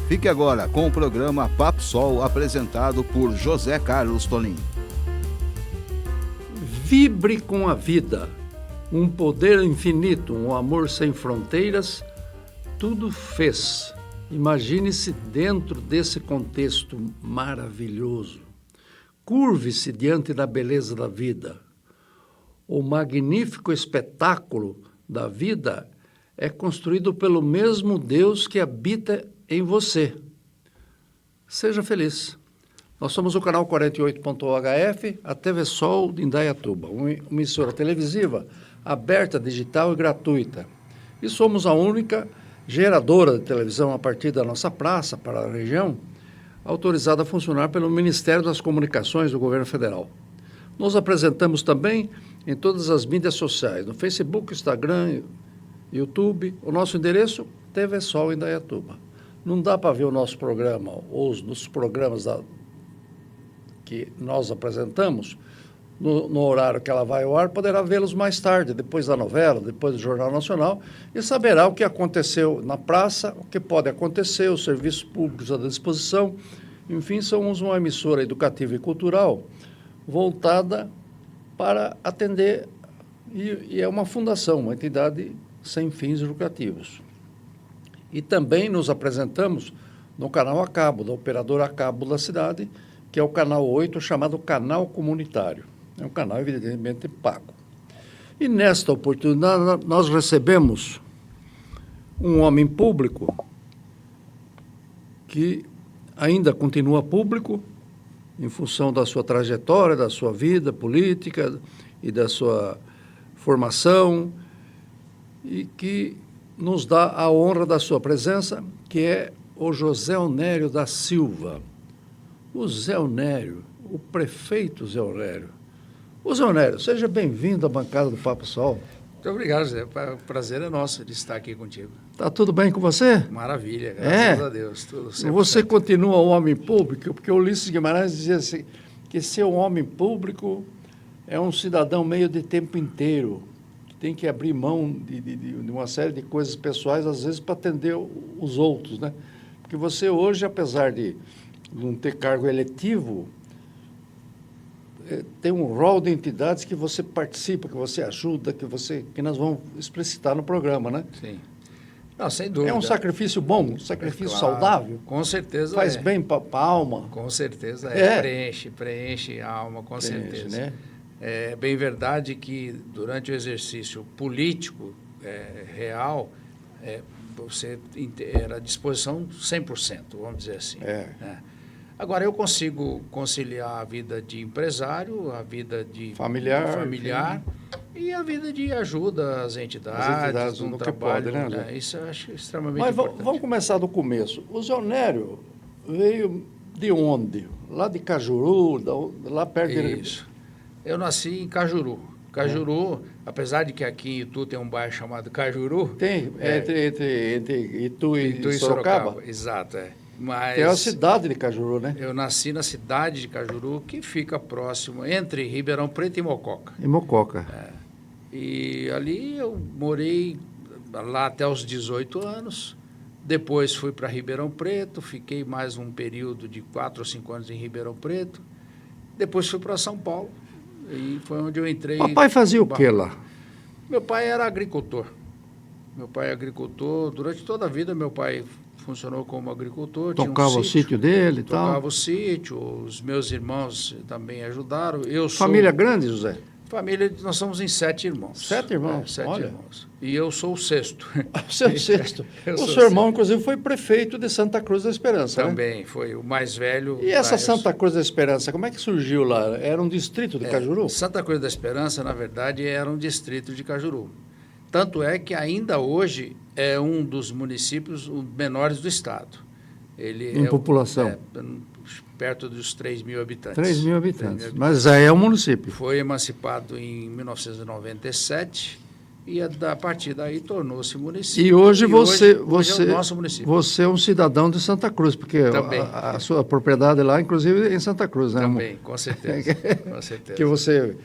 Fique agora com o programa Papo Sol, apresentado por José Carlos Tolim. Vibre com a vida, um poder infinito, um amor sem fronteiras, tudo fez. Imagine-se dentro desse contexto maravilhoso. Curve-se diante da beleza da vida. O magnífico espetáculo da vida é construído pelo mesmo Deus que habita em você. Seja feliz. Nós somos o canal 48.hf, a TV Sol de Indaiatuba, uma emissora televisiva aberta, digital e gratuita. E somos a única geradora de televisão a partir da nossa praça para a região, autorizada a funcionar pelo Ministério das Comunicações do Governo Federal. Nos apresentamos também em todas as mídias sociais, no Facebook, Instagram, YouTube. O nosso endereço, TV Sol Indaiatuba. Não dá para ver o nosso programa ou os programas que nós apresentamos no horário que ela vai ao ar, poderá vê-los mais tarde, depois da novela, depois do Jornal Nacional, e saberá o que aconteceu na praça, o que pode acontecer, os serviços públicos à disposição. Enfim, somos uma emissora educativa e cultural voltada para atender, e é uma fundação, uma entidade sem fins lucrativos. E também nos apresentamos no canal a cabo, da operadora a cabo da cidade, que é o canal 8, chamado Canal Comunitário. É um canal, evidentemente, pago. E nesta oportunidade, nós recebemos um homem público que ainda continua público em função da sua trajetória, da sua vida política e da sua formação, e que nos dá a honra da sua presença, que é o José Onério da Silva. O Zé Onério, o prefeito Zé Onério. O Zé Onério, seja bem-vindo à bancada do Papo Sol. Muito obrigado, Zé. O prazer é nosso de estar aqui contigo. Está tudo bem com você? Maravilha, graças a Deus. Tudo 100%. Você continua um homem público, porque o Ulisses Guimarães dizia assim, que ser um homem público é um cidadão meio de tempo inteiro, que tem que abrir mão de uma série de coisas pessoais, às vezes, para atender os outros, né? Porque você hoje, apesar de não ter cargo eletivo, tem um rol de entidades que você participa, que você ajuda, que nós vamos explicitar no programa, né? Sim. Não, sem dúvida. É um sacrifício bom, um sacrifício saudável? Com certeza Faz bem para a alma? Com certeza Preenche a alma, com certeza. Né? É bem verdade que durante o exercício político real, você era à disposição 100%, vamos dizer assim. Né? Agora, eu consigo conciliar a vida de empresário, a vida de familiar e a vida de ajuda às entidades no trabalho. Pode, né? Isso eu acho extremamente importante. Mas vamos começar do começo. O Zé Onério veio de onde? Lá de Cajuru, lá perto de... Isso. Eu nasci em Cajuru. Cajuru, apesar de que aqui em Itu tem um bairro chamado Cajuru... Tem, entre Itu e Sorocaba? Exato, Mas tem a cidade de Cajuru, né? Eu nasci na cidade de Cajuru, que fica próximo, entre Ribeirão Preto e Mococa. E Mococa. E ali eu morei lá até os 18 anos. Depois fui para Ribeirão Preto, fiquei mais um período de 4 ou 5 anos em Ribeirão Preto. Depois fui para São Paulo. E foi onde eu entrei. Papai fazia o que lá? Meu pai era agricultor. Durante toda a vida, meu pai funcionou como agricultor. Tocava o sítio dele e tal? Tocava o sítio. Os meus irmãos também ajudaram. Família grande, José? Família, nós somos em 7 irmãos. 7 irmãos? 7 irmãos. E eu sou o sexto. Você é o sexto. O seu irmão, inclusive, foi prefeito de Santa Cruz da Esperança, também, né? foi o mais velho. E essa Santa Cruz da Esperança, como é que surgiu lá? Era um distrito de Cajuru? Santa Cruz da Esperança, na verdade, era um distrito de Cajuru. Tanto é que ainda hoje é um dos municípios menores do estado. Ele em população? Perto dos 3.000 habitantes. 3.000 habitantes. Mas aí é um município. Foi emancipado em 1997 e a partir daí tornou-se município. E hoje hoje é o nosso município. Você é um cidadão de Santa Cruz, porque a sua propriedade lá, inclusive, é em Santa Cruz, né? Também, com certeza. Com certeza. Que você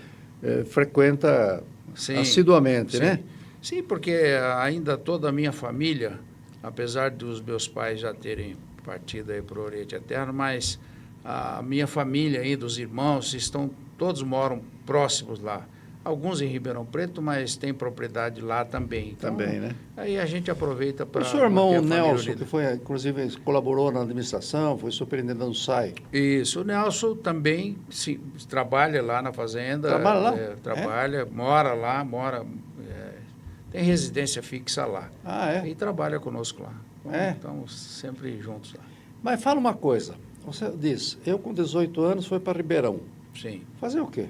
frequenta assiduamente, né? Sim, porque ainda toda a minha família, apesar dos meus pais já terem partido aí para o Oriente Eterno, mas a minha família ainda, os irmãos, todos moram próximos lá. Alguns em Ribeirão Preto, mas tem propriedade lá também. Então, também, né? Aí a gente aproveita para... O seu irmão Nelson, que foi, inclusive, colaborou na administração, foi superintendente do SAI. Isso, o Nelson também trabalha lá na fazenda. Trabalha lá? Trabalha, mora lá, tem residência fixa lá. Ah, é? E trabalha conosco lá. É? Estamos sempre juntos lá. Mas fala uma coisa, você diz, eu com 18 anos fui para Ribeirão. Sim. Fazer o quê?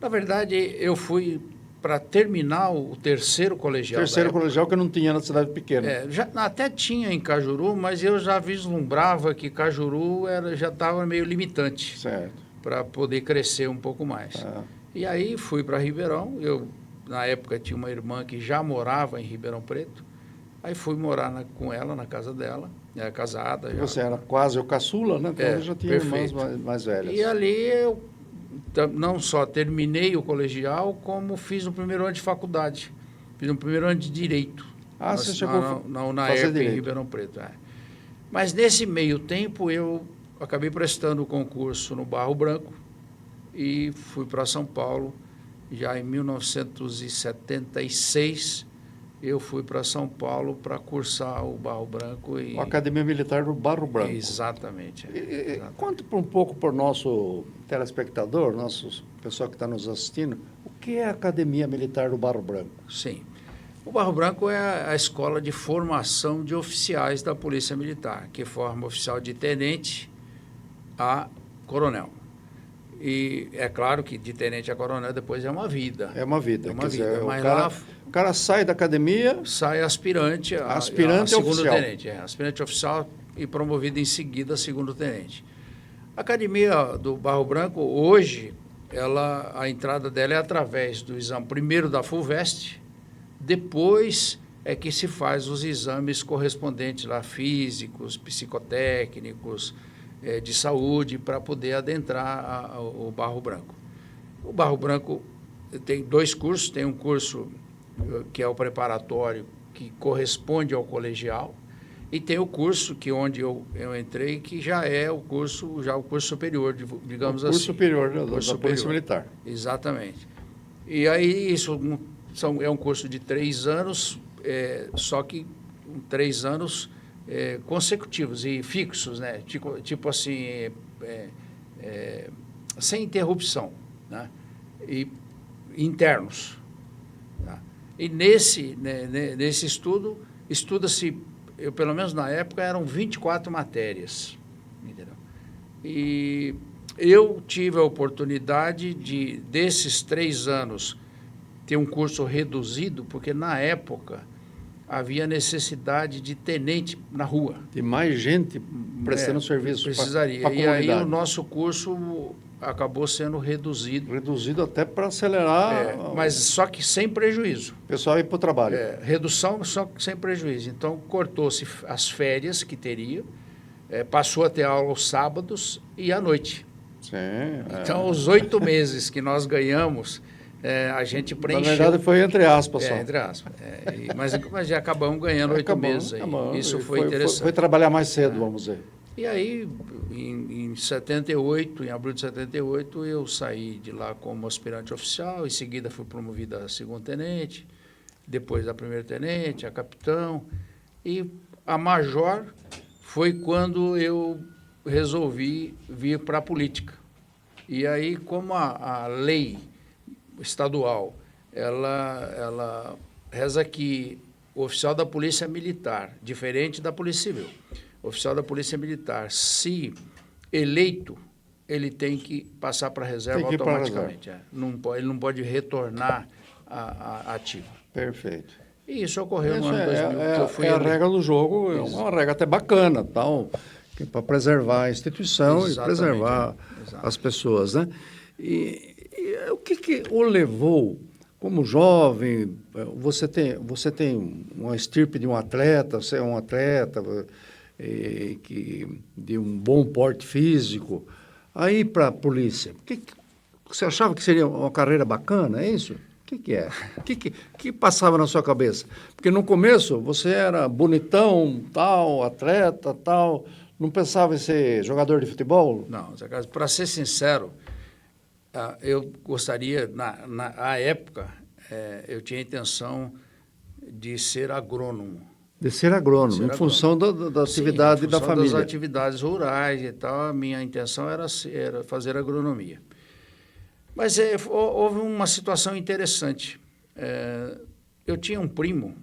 Na verdade, eu fui para terminar o terceiro colegial. Terceiro colegial que não tinha na cidade pequena. Até tinha em Cajuru, mas eu já vislumbrava que Cajuru já estava meio limitante. Certo. Para poder crescer um pouco mais. Ah. E aí fui para Ribeirão. Eu, na época, tinha uma irmã que já morava em Ribeirão Preto. Aí fui morar com ela, na casa dela, casada. Você era quase o caçula, né? Então eu já tinha perfeito. irmãs mais velhas. E ali eu não só terminei o colegial, como fiz o primeiro ano de faculdade. Fiz o primeiro ano de Direito. Ah, você chegou na a fazer época Direito. em Ribeirão Preto. Mas nesse meio tempo eu acabei prestando o concurso no Barro Branco e fui para São Paulo. Já em 1976, eu fui para São Paulo para cursar o Barro Branco. A Academia Militar do Barro Branco. Exatamente. Conte um pouco para o nosso telespectador, nosso pessoal que está nos assistindo, o que é a Academia Militar do Barro Branco? Sim. O Barro Branco é a escola de formação de oficiais da Polícia Militar, que forma oficial de tenente a coronel. E é claro que de tenente a coronel depois é uma vida. É uma vida. É uma Quer vida. dizer, Mas o cara sai da academia... Sai aspirante a segundo oficial. tenente. Aspirante oficial e promovido em seguida a segundo tenente. A Academia do Barro Branco, hoje, a entrada dela é através do exame, primeiro da FUVEST, depois é que se faz os exames correspondentes lá, físicos, psicotécnicos, de saúde, para poder adentrar o Barro Branco. O Barro Branco tem 2 cursos, tem um curso que é o preparatório, que corresponde ao colegial, e tem o curso onde eu entrei, que já é o curso superior, digamos assim. O curso superior da Polícia Militar. Exatamente. E aí isso é um curso de 3 anos, só que 3 anos consecutivos e fixos, né? Tipo assim, sem interrupção, né? E internos. Tá? E nesse estudo, estuda-se, pelo menos na época, eram 24 matérias. Entendeu? E eu tive a oportunidade desses 3 anos, ter um curso reduzido, porque na época havia necessidade de tenente na rua. E mais gente prestando serviço para a comunidade. E aí o nosso curso acabou sendo reduzido. Reduzido até para acelerar... mas só que sem prejuízo. O pessoal ir para o trabalho. Redução, só que sem prejuízo. Então, cortou-se as férias que teria, passou a ter aula aos sábados e à noite. Sim. Então, os 8 meses que nós ganhamos, a gente preencheu... Na verdade, foi entre aspas só. Entre aspas. Mas já acabamos ganhando 8 meses aí. Isso foi interessante. Foi trabalhar mais cedo, vamos dizer. E aí, em 78, em abril de 78, eu saí de lá como aspirante oficial, em seguida fui promovido a segundo tenente, depois a primeiro tenente, a capitão, e a major foi quando eu resolvi vir para a política. E aí, como a lei estadual, ela reza que o oficial da Polícia Militar, diferente da Polícia Civil, o oficial da Polícia Militar, se eleito, ele tem que passar para a reserva automaticamente. Ele não pode retornar a ativo. Perfeito. E isso ocorreu no ano 2000. Que eu fui a regra do jogo, é uma regra até bacana, para preservar a instituição. Exatamente, e preservar as pessoas, né? E o que o levou, como jovem, você tem uma estirpe de um atleta, você é um atleta de um bom porte físico, aí para a polícia, você achava que seria uma carreira bacana, é isso? que é? O que passava na sua cabeça? Porque no começo você era bonitão, tal, atleta, tal, não pensava em ser jogador de futebol? Não, para ser sincero, eu gostaria, na época, eu tinha a intenção de ser agrônomo. De ser agrônomo, em função da atividade da família. Das atividades rurais e tal, a minha intenção era fazer agronomia. Mas houve uma situação interessante. Eu tinha um primo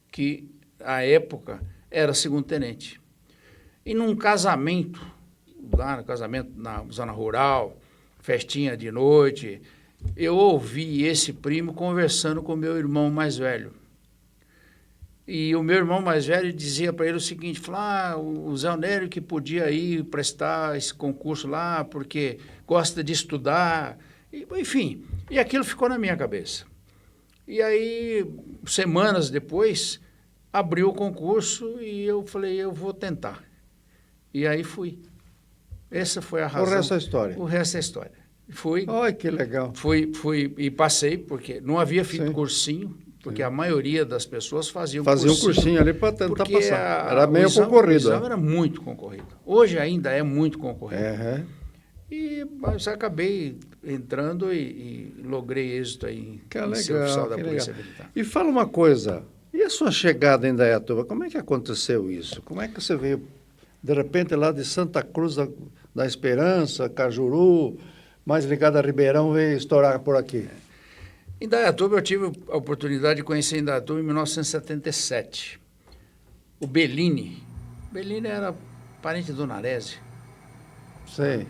que, à época, era segundo-tenente. E num casamento, lá no casamento na zona rural, festinha de noite, eu ouvi esse primo conversando com o meu irmão mais velho. E o meu irmão mais velho dizia para ele o seguinte, o Zé Onério que podia ir prestar esse concurso lá porque gosta de estudar, enfim, e aquilo ficou na minha cabeça. E aí, semanas depois, abriu o concurso e eu falei, eu vou tentar. E aí fui. Essa foi a razão. O resto é história. O resto é história. Fui. Ai, que legal. Fui e passei, porque não havia feito cursinho, porque a maioria das pessoas faziam um cursinho ali para tentar passar. Era meio concorrido. O exame era muito concorrido. Hoje ainda é muito concorrido. Mas acabei entrando e logrei êxito aí em ser oficial da Polícia Militar. E fala uma coisa, e a sua chegada em Indaiatuba, como é que aconteceu isso? Como é que você veio, de repente, lá de Santa Cruz da Esperança, Cajuru, mais ligado a Ribeirão, veio estourar por aqui? Em Indaiatuba, eu tive a oportunidade de conhecer Indaiatuba em 1977. O Bellini era parente do Narézio. Sei.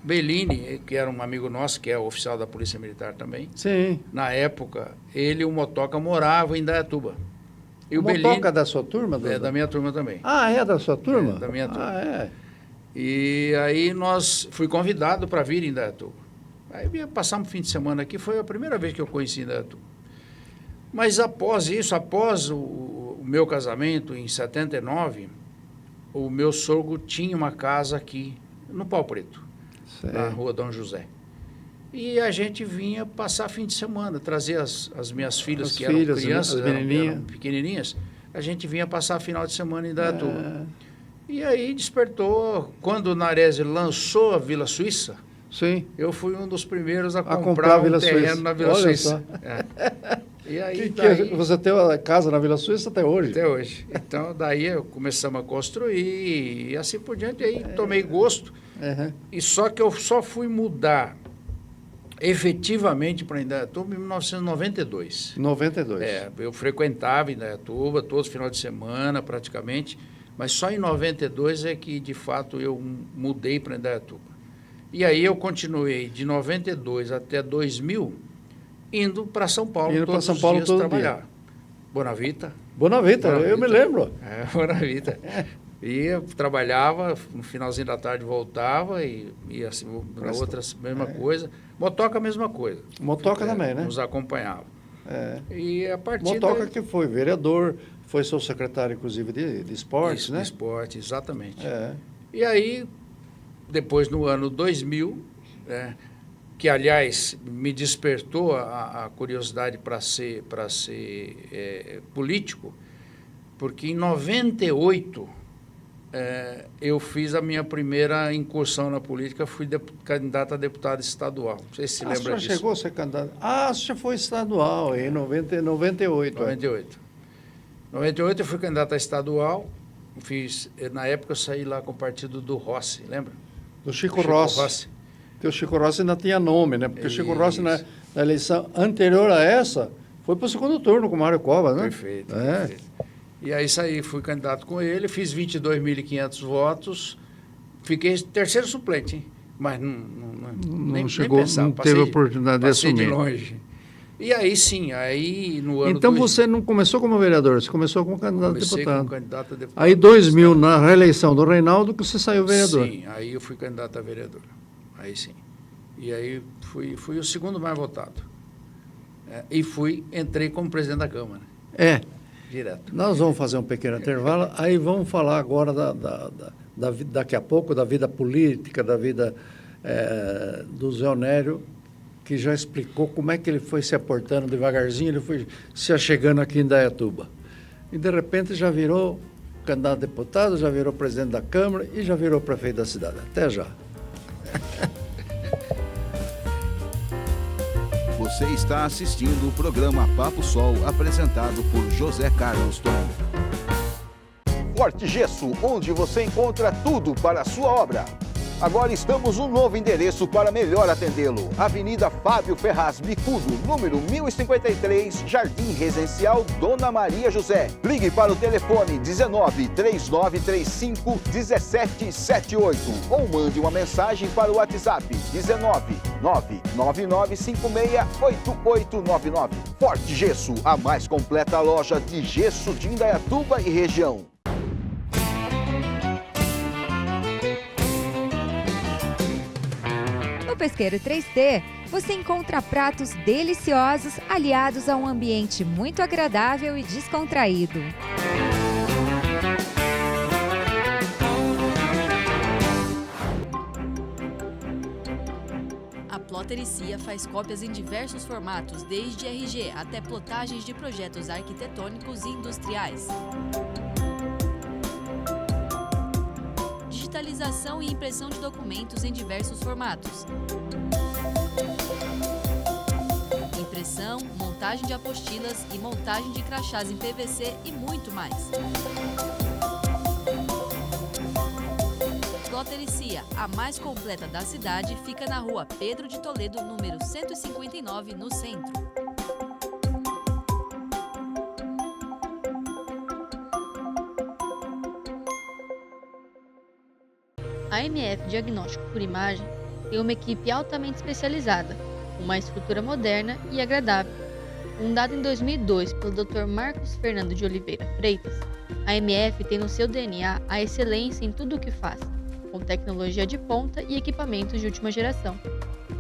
Bellini, que era um amigo nosso, que é oficial da Polícia Militar também. Sim. Na época, ele e o Motoca moravam em Indaiatuba. E o Motoca Bellini, é da sua turma? É da minha turma também. Ah, é da sua turma? É da minha turma. Ah, é. E aí fui convidado para vir em Indaiatuba. Aí eu ia passar um fim de semana aqui, foi a primeira vez que eu conheci Indaiatuba. Mas após isso, após o meu casamento, em 79, o meu sogro tinha uma casa aqui, no Pau Preto, na rua Dom José. E a gente vinha passar fim de semana, trazer as minhas filhas, que eram crianças, eram pequenininhas, a gente vinha passar final de semana em Indaiatuba. E aí despertou, quando o Narézio lançou a Vila Suíça, sim, eu fui um dos primeiros a comprar um terreno na Vila Suíça. E aí, você tem uma casa na Vila Suíça até hoje? Até hoje. Então, daí começamos a construir e assim por diante. Aí tomei gosto. E só que eu só fui mudar efetivamente para Indaiatuba em 1992. 92. Eu frequentava Indaiatuba todos os finais de semana praticamente, mas só em 92 é que de fato eu mudei para Indaiatuba. E aí eu continuei de 92 até 2000 indo para São Paulo todos os dias trabalhar. Bonavita, eu me lembro. Bonavita. Ia, trabalhava, no finalzinho da tarde voltava e ia assim, na outra mesma coisa. Motoca, a mesma coisa. Motoca também, né? Nos acompanhava. E a partir Motoca que foi vereador, foi seu secretário, inclusive, de esportes, isso, né? De esporte, exatamente. E aí, depois, no ano 2000, que, aliás, me despertou a curiosidade para ser político, porque em 98 eu fiz a minha primeira incursão na política, fui candidato a deputado estadual. Não sei se você lembra disso. Você chegou a ser candidato? Você foi estadual em 98. 98. 98 eu fui candidato a estadual, na época eu saí lá com o partido do Rossi, lembra? Do Chico Rossi. Porque o Chico Rossi ainda tinha nome, né? Porque o Chico Rossi, na eleição anterior a essa, foi para o segundo turno com o Mário Covas, né? Perfeito. E aí fui candidato com ele, fiz 22.500 votos, fiquei terceiro suplente, hein? Mas nem chegou, pensar, não teve oportunidade de assumir. De longe. E aí sim, no ano Então você não começou como vereador, você começou como candidato a deputado. Como candidato a deputado. Aí 2000, na reeleição do Reinaldo, que você saiu vereador. Sim, aí eu fui candidato a vereador. Aí sim. E aí fui o segundo mais votado. E entrei como presidente da Câmara. Direto. Nós vamos fazer um pequeno intervalo, aí vamos falar agora daqui a pouco da vida política, da vida do Zé Onério, que já explicou como é que ele foi se aportando devagarzinho, ele foi se achegando aqui em Indaiatuba. E, de repente, já virou candidato a deputado, já virou presidente da Câmara e já virou prefeito da cidade. Até já. Você está assistindo o programa Papo Sol, apresentado por José Carlos Toninho. Forte Gesso, onde você encontra tudo para a sua obra. Agora estamos no novo endereço para melhor atendê-lo. Avenida Fábio Ferraz Bicudo, número 1053, Jardim Residencial Dona Maria José. Ligue para o telefone 19 3935 1778 ou mande uma mensagem para o WhatsApp 19 99956 8899. Forte Gesso, a mais completa loja de gesso de Indaiatuba e região. No Pesqueiro 3T, você encontra pratos deliciosos aliados a um ambiente muito agradável e descontraído. A Plotter & Cia faz cópias em diversos formatos, desde RG até plotagens de projetos arquitetônicos e industriais. Digitalização e impressão de documentos em diversos formatos. Impressão, montagem de apostilas e montagem de crachás em PVC e muito mais. Plotter & Cia, a mais completa da cidade, fica na rua Pedro de Toledo, número 159, no centro. A MF Diagnóstico por Imagem tem uma equipe altamente especializada, uma estrutura moderna e agradável. Fundada em 2002 pelo Dr. Marcos Fernando de Oliveira Freitas, a MF tem no seu DNA a excelência em tudo o que faz, com tecnologia de ponta e equipamentos de última geração.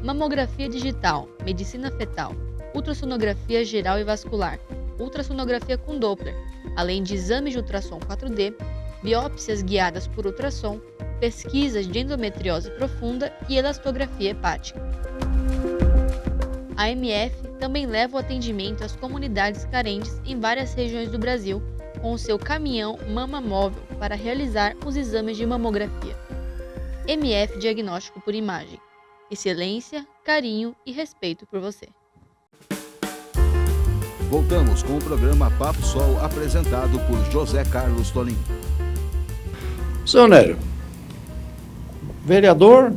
Mamografia digital, medicina fetal, ultrassonografia geral e vascular, ultrassonografia com Doppler, além de exames de ultrassom 4D, biópsias guiadas por ultrassom, pesquisas de endometriose profunda e elastografia hepática. A MF também leva o atendimento às comunidades carentes em várias regiões do Brasil, com o seu caminhão Mama Móvel para realizar os exames de mamografia. MF Diagnóstico por Imagem. Excelência, carinho e respeito por você. Voltamos com o programa Papo Sol, apresentado por José Carlos Toninho. Seu Nério, vereador,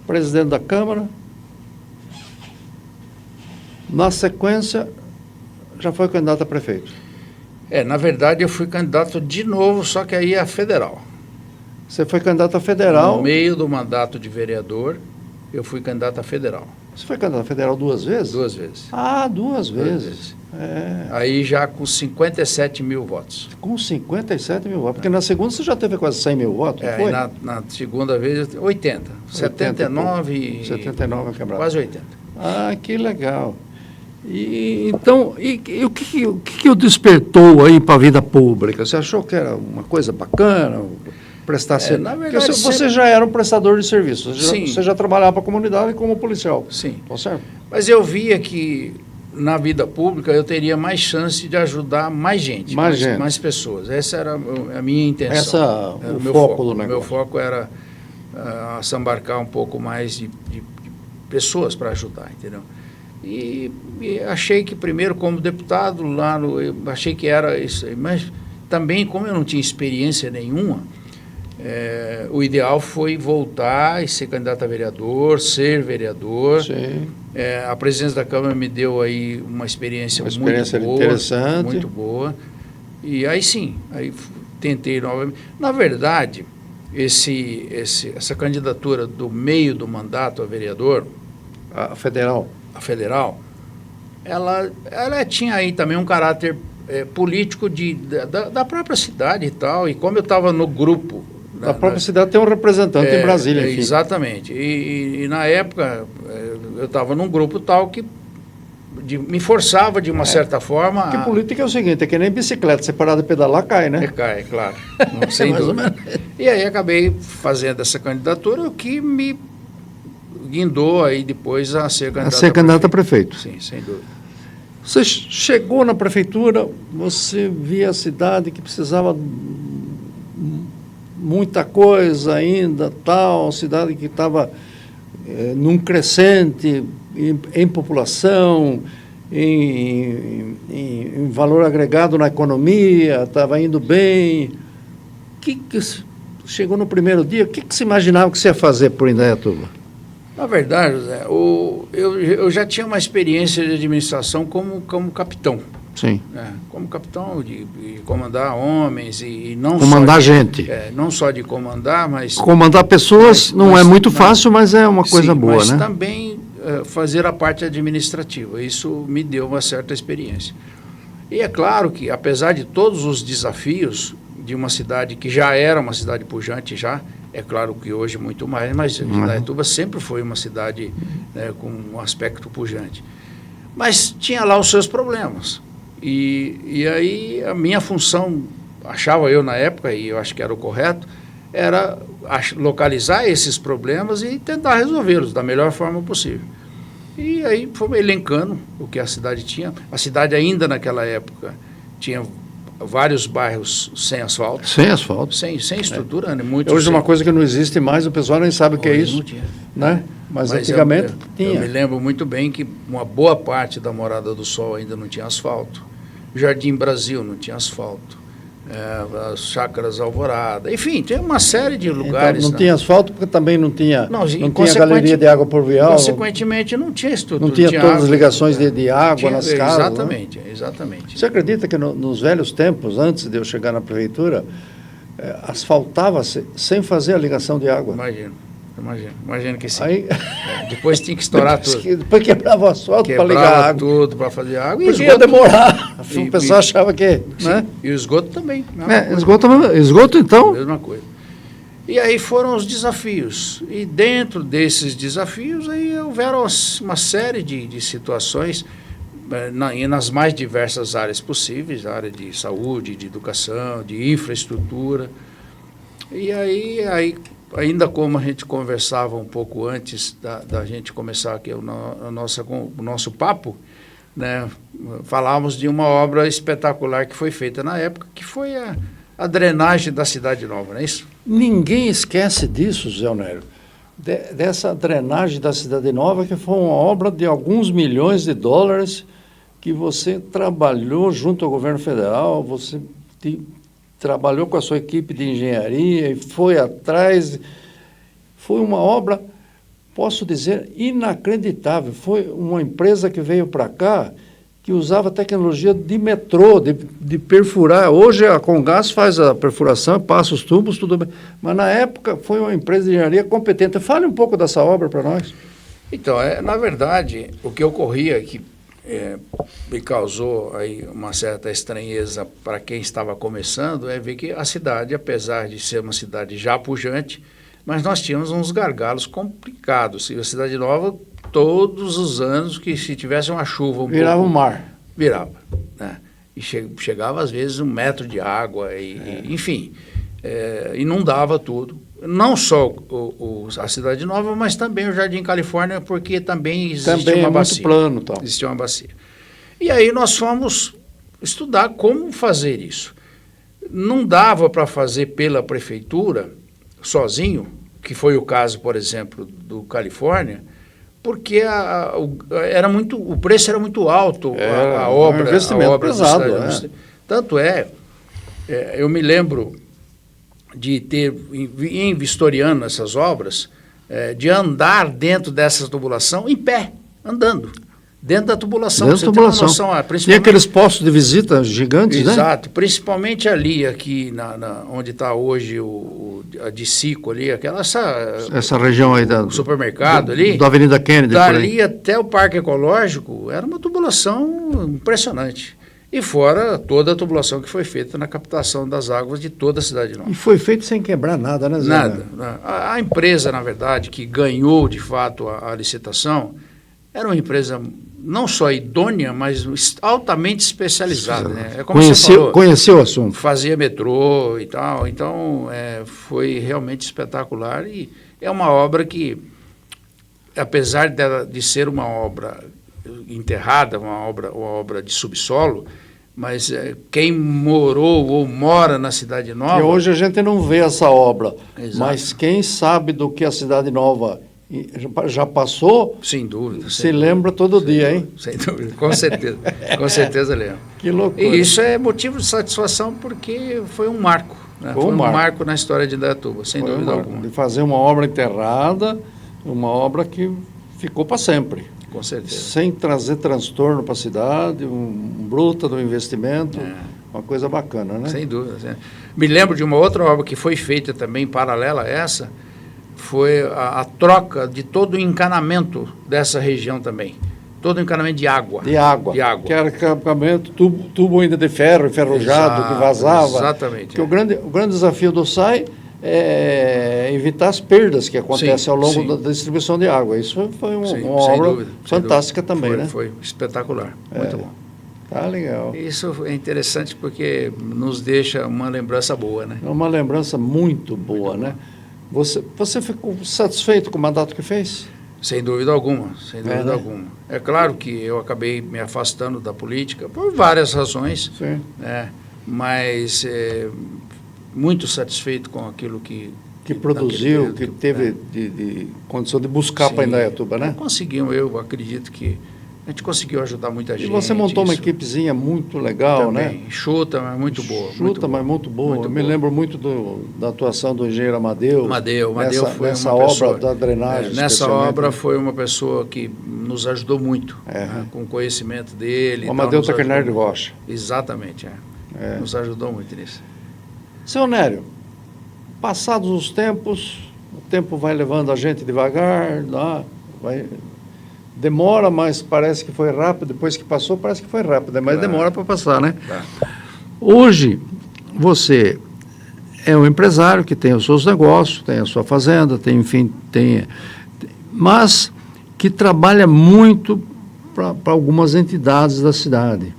presidente da Câmara, na sequência, já foi candidato a prefeito. Na verdade, eu fui candidato de novo, só que aí a federal. Você foi candidato a federal? No meio do mandato de vereador, eu fui candidato a federal. Você foi candidato a federal 2 vezes? 2 vezes. Ah, 2 2 vezes. vezes. É. Aí já com 57 mil votos. Com 57 mil votos. Porque na segunda você já teve quase 100 mil votos, não foi? Na segunda vez, 80. 79 quebrado. Quase 80. Ah, que legal. Então, o que o despertou aí para a vida pública? Você achou que era uma coisa bacana? Prestar serviço? Na verdade, você já era um prestador de serviço. Sim. Você já trabalhava para a comunidade como policial. Sim. Tá certo? Mas eu via que na vida pública eu teria mais chance de ajudar mais gente, mais pessoas. Essa era a minha intenção. O meu foco do negócio. O meu foco era assambarcar um pouco mais de pessoas para ajudar, entendeu? E achei que primeiro como deputado eu achei que era isso, mas também como eu não tinha experiência nenhuma, o ideal foi voltar e ser candidato a vereador, ser vereador. Sim. A presidência da Câmara me deu aí uma experiência muito boa, interessante. muito boa. E aí sim, aí tentei novamente. Na verdade, essa candidatura do meio do mandato a vereador, a federal, ela tinha aí também um caráter político da própria cidade e tal. E como eu estava no grupo... A própria cidade tem um representante em Brasília, enfim. Exatamente. E na época, eu estava num grupo tal que me forçava de uma certa forma... Porque política é o seguinte, é que nem bicicleta, você parar de pedalar, cai, né? Cai, claro. Não, sem dúvida. E aí acabei fazendo essa candidatura, o que me guindou aí depois a ser candidato a ser candidato a prefeito. Sim, sem dúvida. Você chegou na prefeitura, você via a cidade que precisava muita coisa ainda, tal, cidade que estava num crescente em população, em valor agregado na economia, estava indo bem. Que chegou no primeiro dia, o que você imaginava que você ia fazer por Indaiatuba? Na verdade, José, eu já tinha uma experiência de administração como capitão. Sim. Como capitão de comandar homens e não comandar só gente. Não só de comandar, mas... Comandar pessoas não é muito fácil, mas é uma coisa boa, mas né? Mas também fazer a parte administrativa. Isso me deu uma certa experiência. E é claro que, apesar de todos os desafios de uma cidade que já era uma cidade pujante, é claro que hoje muito mais, mas Indaiatuba sempre foi uma cidade, né, com um aspecto pujante. Mas tinha lá os seus problemas. E aí a minha função, achava eu na época, e eu acho que era o correto, era localizar esses problemas e tentar resolvê-los da melhor forma possível. E aí fomos elencando o que a cidade tinha. A cidade ainda naquela época tinha vários bairros sem asfalto. Sem asfalto. Sem estrutura, né? Muito hoje é uma coisa que não existe mais, o pessoal nem sabe o que é isso. Não tinha. Né? Mas antigamente tinha. Eu me lembro muito bem que uma boa parte da Morada do Sol ainda não tinha asfalto. Jardim Brasil não tinha asfalto. As Chácaras Alvorada. Enfim, tem uma série de lugares. Então, não tinha asfalto porque também não tinha galeria de água pluvial. Consequentemente, não tinha estrutura. Não tinha todas as ligações de água nas casas. Exatamente, né? Exatamente. Você acredita que nos velhos tempos, antes de eu chegar na prefeitura, asfaltava-se sem fazer a ligação de água? Imagino que sim. Aí, depois tinha que estourar tudo. Depois quebrava o asfalto para ligar a água. Tudo para fazer água. Porque ia demorar. O pessoal achava que... Né? E o esgoto também. Esgoto, então? Mesma coisa. E aí foram os desafios. E dentro desses desafios, aí houveram uma série de situações nas mais diversas áreas possíveis, a área de saúde, de educação, de infraestrutura. E aí ainda como a gente conversava um pouco antes da gente começar aqui o nosso papo, né, falávamos de uma obra espetacular que foi feita na época, que foi a drenagem da Cidade Nova, não é isso? Ninguém esquece disso, Zé Onério, dessa drenagem da Cidade Nova, que foi uma obra de alguns milhões de dólares que você trabalhou junto ao governo federal, você trabalhou com a sua equipe de engenharia e foi atrás. Foi uma obra, posso dizer, inacreditável. Foi uma empresa que veio para cá que usava tecnologia de metrô, de perfurar. Hoje a Comgás faz a perfuração, passa os tubos, tudo bem. Mas na época foi uma empresa de engenharia competente. Fale um pouco dessa obra para nós. Então, na verdade, o que ocorria que me causou aí uma certa estranheza para quem estava começando é ver que a cidade, apesar de ser uma cidade já pujante, mas nós tínhamos uns gargalos complicados. E a Cidade Nova, todos os anos, que se tivesse uma chuva... Virava um mar. Virava, né? E chegava, às vezes, 1 metro de água, enfim, inundava tudo. Não só a Cidade Nova, mas também o Jardim Califórnia, porque também existia uma bacia. Muito plano, tal. Existia uma bacia. E aí nós fomos estudar como fazer isso. Não dava para fazer pela prefeitura, sozinho, que foi o caso, por exemplo, do Califórnia, porque o preço era muito alto, a obra. Um investimento pesado. Tanto eu me lembro de ter, vistoriando essas obras, de andar dentro dessa tubulação em pé, andando. Dentro da tubulação. Dentro da tubulação. Tinha aqueles postos de visita gigantes, exato, né? Exato. Principalmente ali, aqui, onde está hoje a Dicico ali, essa região aí o supermercado ali. Da Avenida Kennedy. Dali até o Parque Ecológico, era uma tubulação impressionante. E fora toda a tubulação que foi feita na captação das águas de toda a Cidade Nova. E foi feito sem quebrar nada, né, Zé? Nada. A empresa, na verdade, que ganhou, de fato, a licitação, era uma empresa não só idônea, mas altamente especializada. Né? É como você falou, conheceu o assunto. Fazia metrô e tal. Então, foi realmente espetacular e é uma obra que apesar de ser uma obra enterrada, uma obra de subsolo, mas quem morou ou mora na Cidade Nova... E hoje a gente não vê essa obra, Exato. Mas quem sabe do que a Cidade Nova já passou... Sem dúvida. Se lembra todo dia, hein? Sem dúvida, com certeza. Com certeza lembro. Que loucura. E isso é motivo de satisfação porque foi um marco. Né? Foi um marco na história de Indaiatuba, sem dúvida alguma. De fazer uma obra enterrada, uma obra que ficou para sempre. Com certeza. Sem trazer transtorno para a cidade, um bruta do investimento, uma coisa bacana, né? Sem dúvida. Me lembro de uma outra obra que foi feita também paralela a essa, foi a troca de todo o encanamento dessa região também. Todo o encanamento de água. De água. Que era encanamento, tubo ainda de ferro, enferrujado, que vazava. Exatamente. Porque o grande desafio do SAI é evitar as perdas que acontecem ao longo da distribuição de água. Isso foi uma obra fantástica também, né? Foi espetacular, muito bom. Tá legal. Isso é interessante porque nos deixa uma lembrança boa, né? É uma lembrança muito boa, né? Você ficou satisfeito com o mandato que fez? Sem dúvida alguma, sem dúvida alguma. É claro que eu acabei me afastando da política por várias razões, né? Mas muito satisfeito com aquilo que produziu, que teve de condição de buscar para Indaiatuba, né? Conseguimos, eu acredito que a gente conseguiu ajudar muita gente. E você montou uma equipezinha muito legal, também, né? Chuta, mas muito boa. Mas muito boa. Eu me lembro muito da atuação do engenheiro Amadeu. Amadeu foi nessa uma obra pessoa, da drenagem. Nessa obra foi uma pessoa que nos ajudou muito, né, com o conhecimento dele. O Amadeu Taquernari de Rocha. Exatamente, nos ajudou muito nisso. Seu Nério, passados os tempos, o tempo vai levando a gente devagar, demora, mas parece que foi rápido. Depois que passou, parece que foi rápido, mas demora para passar, né? Hoje, você é um empresário que tem os seus negócios, tem a sua fazenda, mas que trabalha muito para algumas entidades da cidade.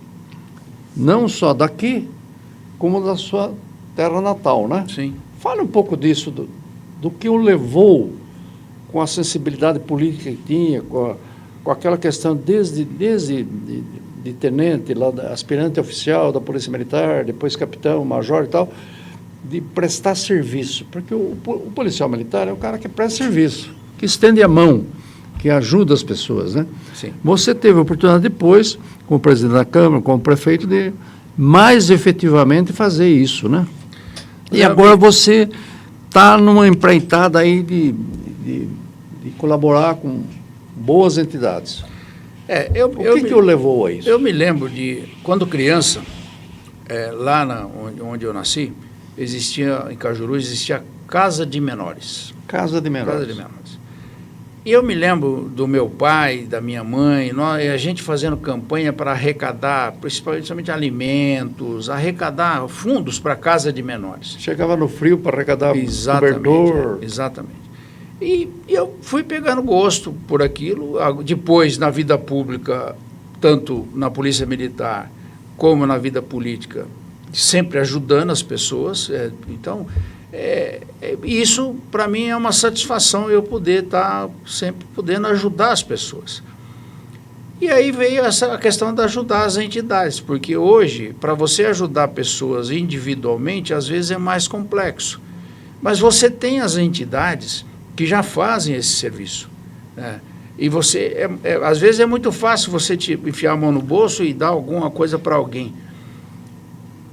Não só daqui, como da sua terra natal, né? Sim. Fale um pouco disso, do que o levou com a sensibilidade política que tinha, com aquela questão desde de tenente, aspirante oficial da Polícia Militar, depois capitão, major e tal, de prestar serviço. Porque o policial militar é o cara que presta serviço, que estende a mão, que ajuda as pessoas, né? Sim. Você teve a oportunidade depois, como presidente da Câmara, como prefeito, de mais efetivamente fazer isso, né? E agora você está numa empreitada aí de colaborar com boas entidades. O que o levou a isso? Eu me lembro de, quando criança, lá onde eu nasci, em Cajuru, existia Casa de Menores. Casa de Menores. E eu me lembro do meu pai, da minha mãe, a gente fazendo campanha para arrecadar, principalmente alimentos, arrecadar fundos para a Casa de Menores. Chegava no frio para arrecadar cobertor. Exatamente. E eu fui pegando gosto por aquilo. Depois, na vida pública, tanto na Polícia Militar como na vida política, sempre ajudando as pessoas. Então, isso, para mim, é uma satisfação eu poder estar sempre podendo ajudar as pessoas. E aí veio a questão de ajudar as entidades, porque hoje, para você ajudar pessoas individualmente, às vezes é mais complexo. Mas você tem as entidades que já fazem esse serviço, né? E você, às vezes é muito fácil você enfiar a mão no bolso e dar alguma coisa para alguém.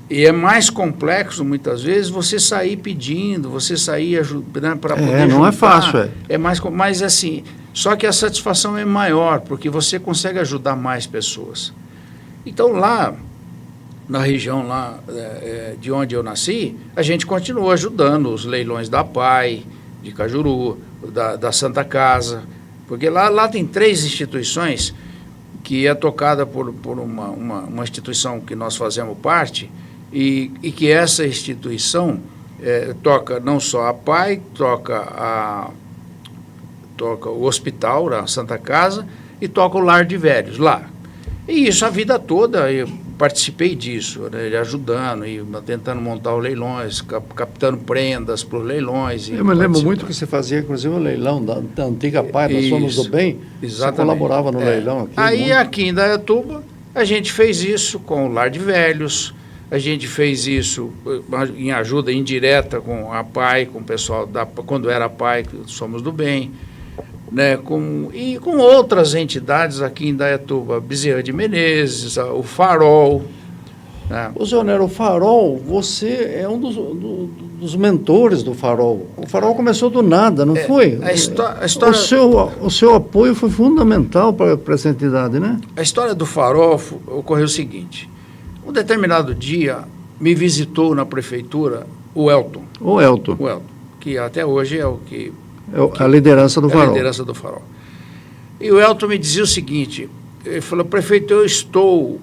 E é mais complexo, muitas vezes, você sair pedindo, você sair ajudando para poder ajudar. Não é fácil. Mas assim, só que a satisfação é maior, porque você consegue ajudar mais pessoas. Então, lá, na região lá de onde eu nasci, a gente continuou ajudando os leilões da PAI, de Cajuru, da Santa Casa, porque lá tem 3 instituições que é tocada por uma instituição que nós fazemos parte, e que essa instituição toca não só a PAI, toca o hospital, a Santa Casa, e toca o lar de velhos lá. E isso a vida toda, participei disso, né, ajudando e tentando montar os leilões, captando prendas para os leilões. Eu me lembro muito que você fazia, inclusive, o leilão da antiga PAI, nós Somos do Bem. Exatamente. Você colaborava no leilão aqui. Aí, aqui em Indaiatuba, a gente fez isso com o Lar de Velhos, a gente fez isso em ajuda indireta com a PAI, com o pessoal, quando era a PAI, Somos do Bem, né, e com outras entidades aqui em Indaiatuba, Bezerra de Menezes, o Farol. Né. Ô, Zé Onero, o Farol, você é um dos mentores do Farol. O Farol começou do nada, não foi? A história... O seu apoio foi fundamental para essa entidade, né? A história do Farol ocorreu o seguinte. Um determinado dia, me visitou na prefeitura o Elton. O Elton, que até hoje é o que... a liderança do Farol. A liderança do Farol. E o Elton me dizia o seguinte, ele falou, prefeito, eu estou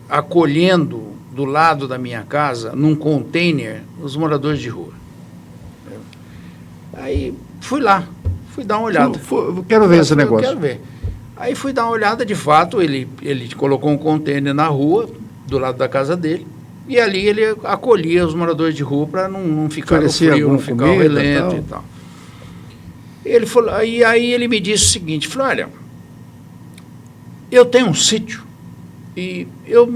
acolhendo do lado da minha casa, num container, os moradores de rua. Aí fui lá, fui dar uma olhada. Quero ver esse negócio. Quero ver. Aí fui dar uma olhada, de fato, ele colocou um container na rua, do lado da casa dele, e ali ele acolhia os moradores de rua para não ficar no frio, não ficar ao relento e tal. Ele falou, aí ele me disse o seguinte, falou, olha, eu tenho um sítio e eu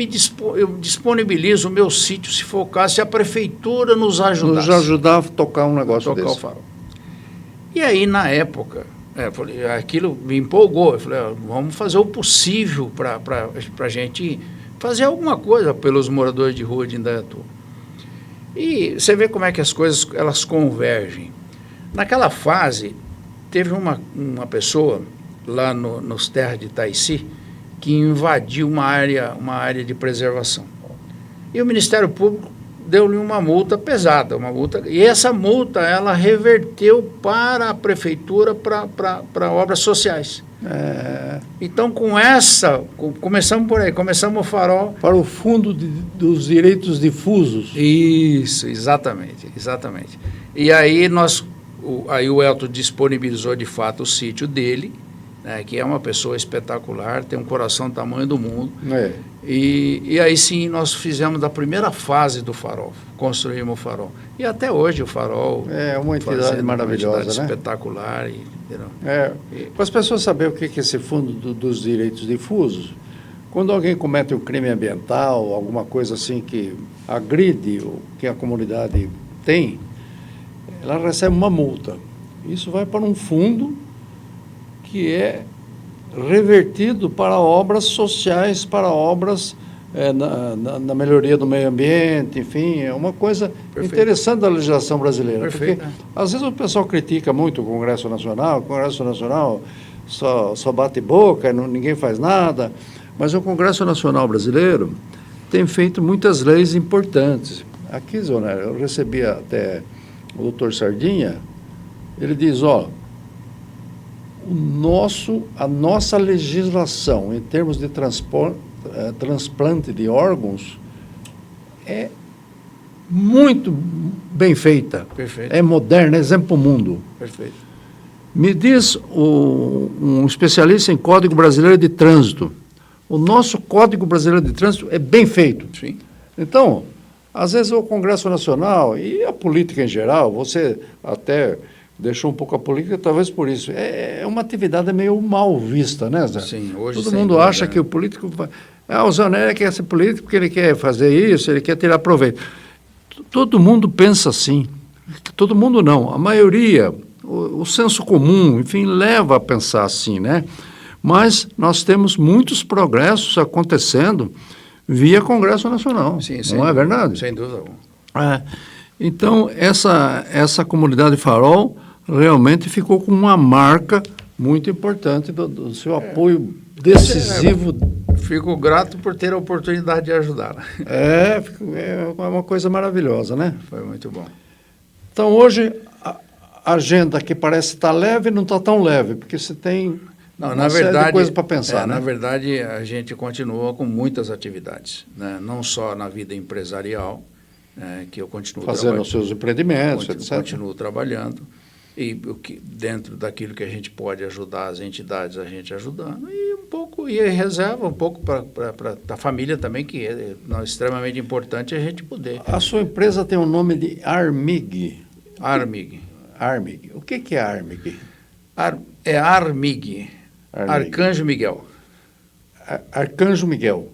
disponibilizo o meu sítio, se for o caso, se a prefeitura nos ajudasse. Nos ajudava a tocar um negócio desse. O Farol. E aí, na época, aquilo me empolgou. Eu falei, vamos fazer o possível para a gente fazer alguma coisa pelos moradores de rua de Indaiatuba. E você vê como é que as coisas elas convergem. Naquela fase, teve uma pessoa lá nos terras de Itaici que invadiu uma área de preservação. E o Ministério Público deu-lhe uma multa pesada, e essa multa ela reverteu para a prefeitura para obras sociais. Então, começamos por aí, começamos o Farol... Para o Fundo dos Direitos Difusos. Isso, exatamente. E aí, o Elton disponibilizou, de fato, o sítio dele, né, que é uma pessoa espetacular, tem um coração do tamanho do mundo. E aí, sim, nós fizemos a primeira fase do Farol, construímos o Farol. E até hoje o Farol... É uma entidade maravilhosa, uma entidade né? espetacular. Para as pessoas saberem o que é esse Fundo dos Direitos Difusos, quando alguém comete um crime ambiental, alguma coisa assim que agride o que a comunidade tem, ela recebe uma multa. Isso vai para um fundo que é revertido para obras sociais, para obras na melhoria do meio ambiente, enfim, é uma coisa interessante da legislação brasileira. Porque, às vezes, o pessoal critica muito o Congresso Nacional só bate boca, ninguém faz nada, mas o Congresso Nacional brasileiro tem feito muitas leis importantes. Aqui, Zé Onero, eu recebi até o doutor Sardinha, ele diz, a nossa legislação em termos de transplante de órgãos é muito bem feita. Perfeito. É moderna, é exemplo para o mundo. Perfeito. Me diz um especialista em Código Brasileiro de Trânsito. O nosso Código Brasileiro de Trânsito é bem feito. Sim. Então, às vezes o Congresso Nacional e a política em geral, você até deixou um pouco a política, talvez por isso. É uma atividade meio mal vista, né, Zé? Sim, hoje todo mundo acha que o político... o Zé Onero quer ser político porque ele quer fazer isso, ele quer tirar proveito. Todo mundo pensa assim. Todo mundo não. A maioria, o senso comum, enfim, leva a pensar assim, né? Mas nós temos muitos progressos acontecendo via Congresso Nacional. Sim, não é verdade? Sem dúvida alguma. Então, essa comunidade Farol realmente ficou com uma marca muito importante do seu apoio decisivo. Fico grato por ter a oportunidade de ajudar. É uma coisa maravilhosa, né? Foi muito bom. Então, hoje, a agenda que parece estar leve não está tão leve, porque você tem uma série de coisas para pensar, né? Na verdade, a gente continua com muitas atividades, né? Não só na vida empresarial, que eu continuo fazendo os seus empreendimentos, etc. Continuo trabalhando, e dentro daquilo que a gente pode ajudar as entidades, a gente ajudando, e pouco e reserva um pouco para a família também, que é extremamente importante a gente poder. A sua empresa tem o nome de Armig. Armig. Armig. O que é Armig? É Armig. Arcanjo Miguel. Arcanjo Miguel.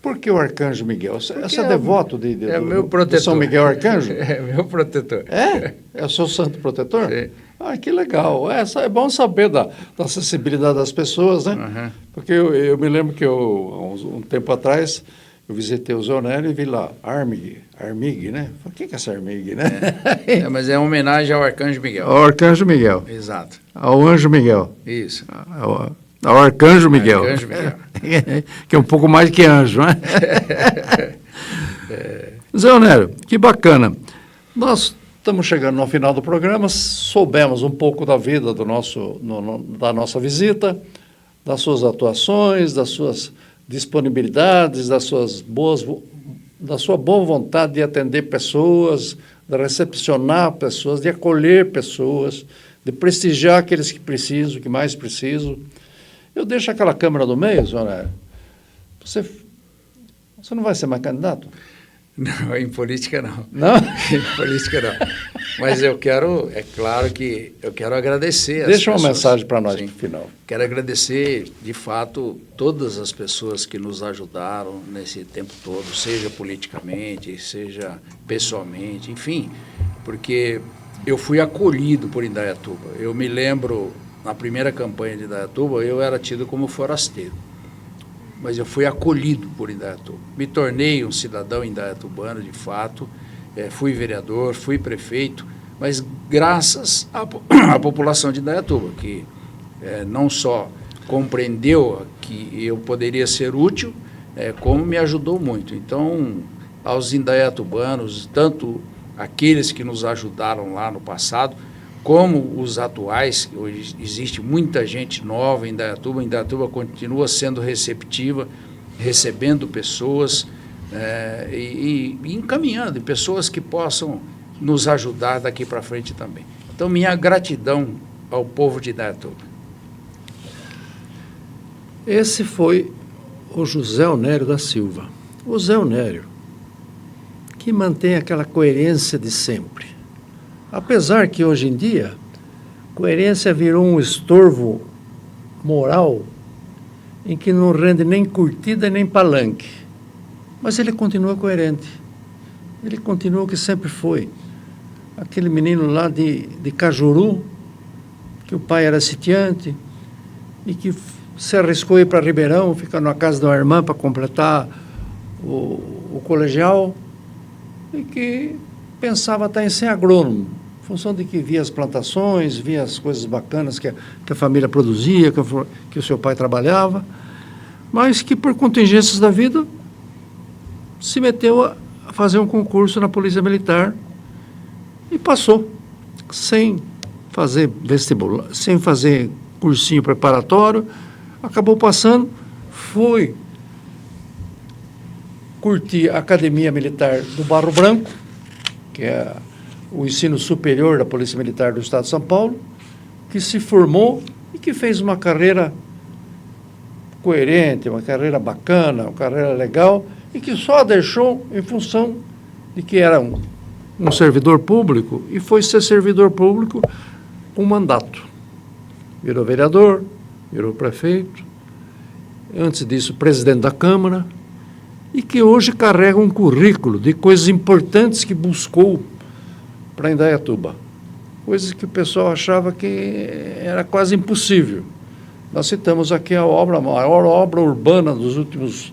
Por que o Arcanjo Miguel? Você é devoto de meu protetor. De São Miguel Arcanjo? É meu protetor. É? É o seu santo protetor? Sim. Ah, que legal. É bom saber da acessibilidade das pessoas, né? Uhum. Porque eu me lembro que um tempo atrás, eu visitei o Zé Onélio e vi lá, Armig, né? Falei, o que é essa Armig, né? Mas é uma homenagem ao Arcanjo Miguel. Ao Arcanjo Miguel. Exato. Ao Anjo Miguel. Isso. Ao Arcanjo Miguel. Arcanjo Miguel. Que é um pouco mais que anjo, né? Zé Onélio, que bacana. Nós estamos chegando no final do programa, soubemos um pouco da vida da nossa visita, das suas atuações, das suas disponibilidades, da sua boa vontade de atender pessoas, de recepcionar pessoas, de acolher pessoas, de prestigiar aqueles que precisam, que mais precisam. Eu deixo aquela câmera do meio, senhora. Você não vai ser mais candidato? Não, em política não. Não? Em política não. Mas é claro que eu quero agradecer. Deixa uma mensagem para nós no final. Quero agradecer, de fato, todas as pessoas que nos ajudaram nesse tempo todo, seja politicamente, seja pessoalmente, enfim, porque eu fui acolhido por Indaiatuba. Eu me lembro, na primeira campanha de Indaiatuba, eu era tido como forasteiro. Mas eu fui acolhido por Indaiatuba. Me tornei um cidadão indaiatubano, de fato, fui vereador, fui prefeito, mas graças à população de Indaiatuba, que não só compreendeu que eu poderia ser útil, como me ajudou muito. Então, aos indaiatubanos, tanto aqueles que nos ajudaram lá no passado, como os atuais, hoje existe muita gente nova em Indaiatuba. Indaiatuba continua sendo receptiva, recebendo pessoas e encaminhando pessoas que possam nos ajudar daqui para frente também. Então, minha gratidão ao povo de Indaiatuba. Esse foi o José Onélio da Silva. O Zé Onélio, que mantém aquela coerência de sempre. Apesar que, hoje em dia, coerência virou um estorvo moral em que não rende nem curtida nem palanque. Mas ele continua coerente. Ele continua o que sempre foi. Aquele menino lá de Cajuru, que o pai era sitiante, e que se arriscou a ir para Ribeirão, ficar na casa de uma irmã para completar o colegial, e que pensava estar em ser agrônomo, em função de que via as plantações, via as coisas bacanas que a família produzia, que o seu pai trabalhava, mas que por contingências da vida se meteu a fazer um concurso na Polícia Militar e passou, sem fazer vestibular, sem fazer cursinho preparatório, acabou passando, foi curtir a Academia Militar do Barro Branco, que é o ensino superior da Polícia Militar do Estado de São Paulo, que se formou e que fez uma carreira coerente, uma carreira bacana, uma carreira legal, e que só deixou em função de que era um servidor público e foi ser servidor público com mandato. Virou vereador, virou prefeito, antes disso presidente da Câmara, e que hoje carrega um currículo de coisas importantes que buscou para Indaiatuba. Coisas que o pessoal achava que era quase impossível. Nós citamos aqui a maior obra urbana dos últimos...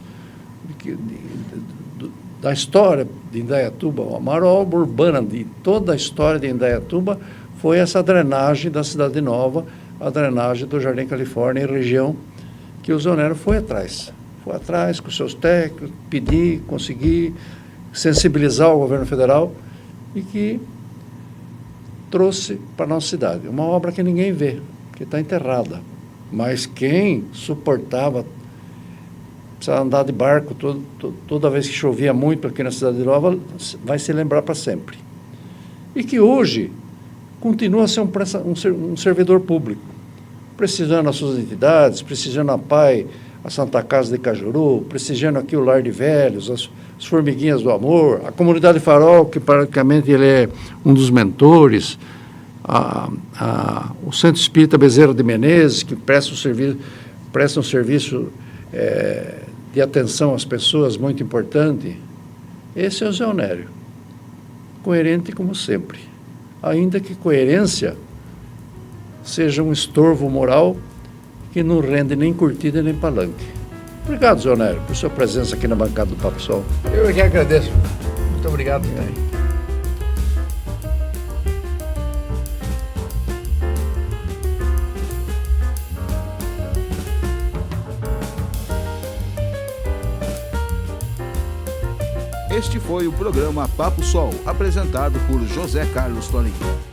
da história de Indaiatuba, a maior obra urbana de toda a história de Indaiatuba foi essa drenagem da Cidade Nova, a drenagem do Jardim Califórnia e região, que o Zé Onélio foi atrás. Foi atrás com seus técnicos, pedir, conseguir sensibilizar o governo federal e que trouxe para a nossa cidade. Uma obra que ninguém vê, que está enterrada. Mas quem suportava precisava andar de barco toda vez que chovia muito aqui na Cidade Nova, vai se lembrar para sempre. E que hoje continua a ser um servidor público, prestigiando as suas entidades, prestigiando a PAI, a Santa Casa de Cajuru, prestigiando aqui o Lar de Velhos, as Formiguinhas do Amor, a Comunidade Farol, que praticamente ele é um dos mentores, o Centro Espírita Bezerra de Menezes, que presta um serviço de atenção às pessoas muito importante. Esse é o Zé Onério, coerente como sempre, ainda que coerência seja um estorvo moral que não rende nem curtida nem palanque. Obrigado, Zé Onério, por sua presença aqui na bancada do Papo Sol. Eu que agradeço. Muito obrigado também. Este foi o programa Papo Sol, apresentado por José Carlos Toninho.